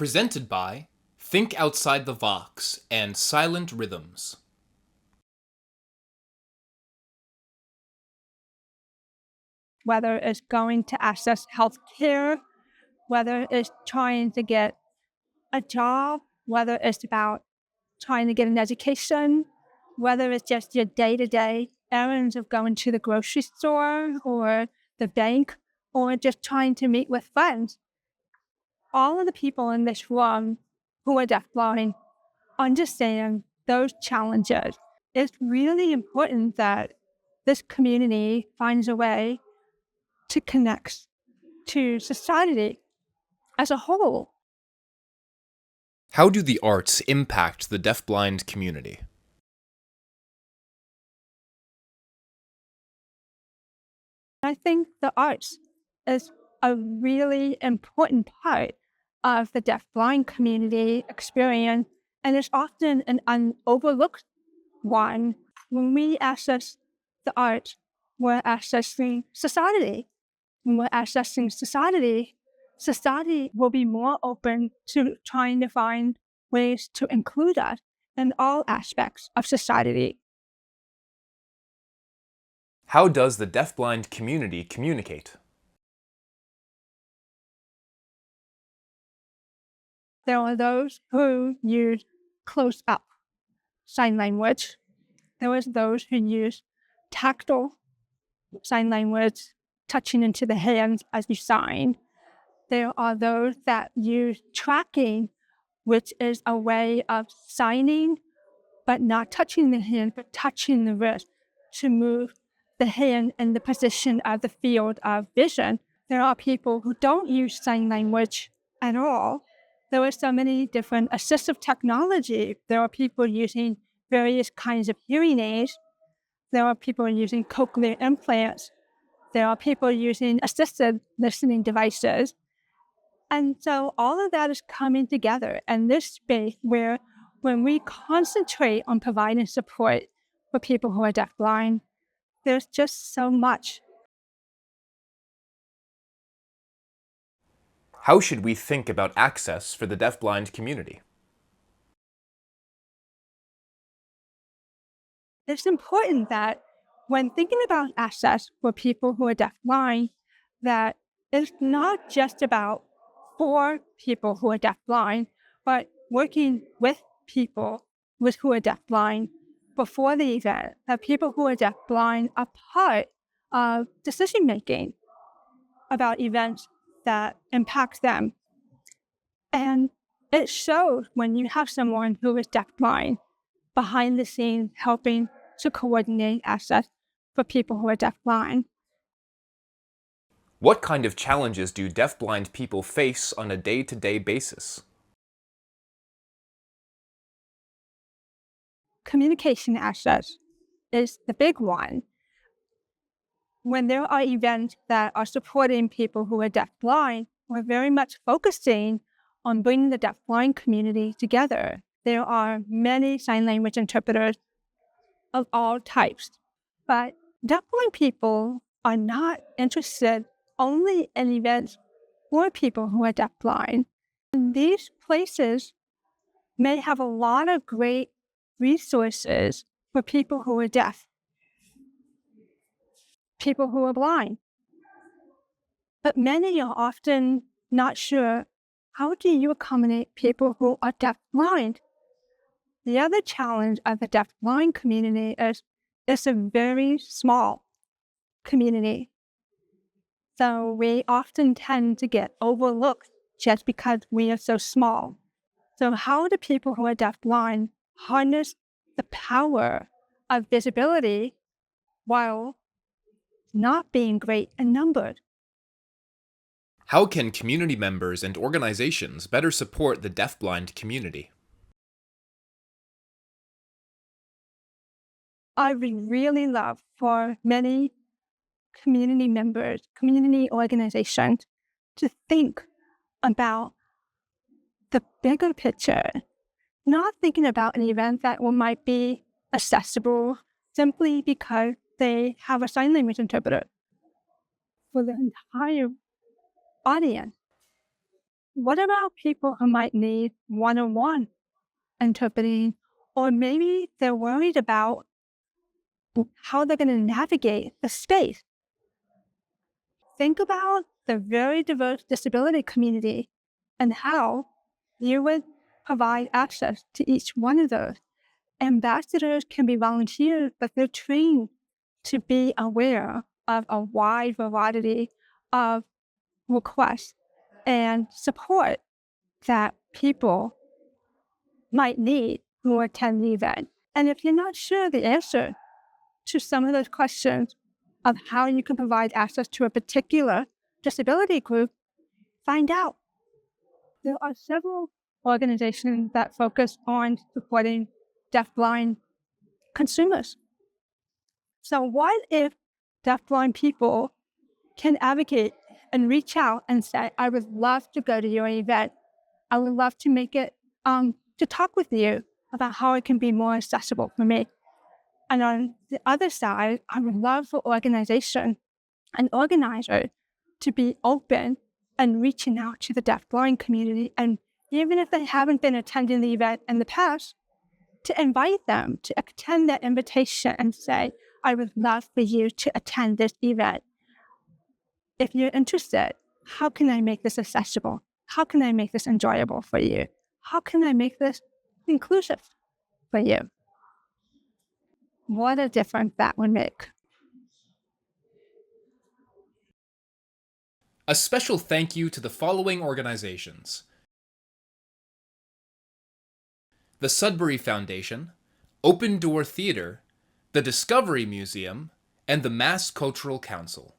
Presented by Think Outside the Vox and Silent Rhythms. Whether it's going to access healthcare, whether it's trying to get a job, whether it's about trying to get an education, whether it's just your day-to-day errands of going to the grocery store or the bank, or just trying to meet with friends. All of the people in this room who are deafblind understand those challenges. It's really important that this community finds a way to connect to society as a whole. How do the arts impact the deafblind community? I think the arts is a really important part of the deafblind community experience, and it's often an overlooked one. When we access the arts, we're accessing society. When we're accessing society, society will be more open to trying to find ways to include us in all aspects of society. How does the deafblind community communicate? There are those who use close-up sign language. There are those who use tactile sign language, touching into the hands as you sign. There are those that use tracking, which is a way of signing, but not touching the hand, but touching the wrist to move the hand in the position of the field of vision. There are people who don't use sign language at all. There are so many different assistive technology. There are people using various kinds of hearing aids. There are people using cochlear implants. There are people using assisted listening devices. And so all of that is coming together in this space where when we concentrate on providing support for people who are deafblind, there's just so much. How should we think about access for the deafblind community? It's important that when thinking about access for people who are deafblind, that it's not just about for people who are deafblind, but working with people who are deafblind before the event, that people who are deafblind are part of decision-making about events that impact them. And it shows when you have someone who is deafblind behind the scenes helping to coordinate access for people who are deafblind. What kind of challenges do deafblind people face on a day-to-day basis? Communication access is the big one. When there are events that are supporting people who are deafblind, we're very much focusing on bringing the deafblind community together. There are many sign language interpreters of all types, but deafblind people are not interested only in events for people who are deafblind. And these places may have a lot of great resources for people who are deaf, people who are blind. But many are often not sure, how do you accommodate people who are deafblind? The other challenge of the deafblind community is it's a very small community. So we often tend to get overlooked just because we are so small. So how do people who are deafblind harness the power of visibility while not being great in numbers? How can community members and organizations better support the deafblind community? I would really love for many community members, community organizations to think about the bigger picture, not thinking about an event that might be accessible simply because they have a sign language interpreter for the entire audience. What about people who might need one-on-one interpreting, or maybe they're worried about how they're going to navigate the space? Think about the very diverse disability community and how you would provide access to each one of those. Ambassadors can be volunteers, but they're trained to be aware of a wide variety of requests and support that people might need who attend the event. And if you're not sure the answer to some of those questions of how you can provide access to a particular disability group, find out. There are several organizations that focus on supporting deafblind consumers. So what if deafblind people can advocate and reach out and say, I would love to go to your event. I would love to make it, to talk with you about how it can be more accessible for me. And on the other side, I would love for organization and organizers to be open and reaching out to the deafblind community. And even if they haven't been attending the event in the past, to invite them to extend that invitation and say, I would love for you to attend this event. If you're interested, how can I make this accessible? How can I make this enjoyable for you? How can I make this inclusive for you? What a difference that would make. A special thank you to the following organizations: the Sudbury Foundation, Open Door Theater, the Discovery Museum, and the Mass Cultural Council.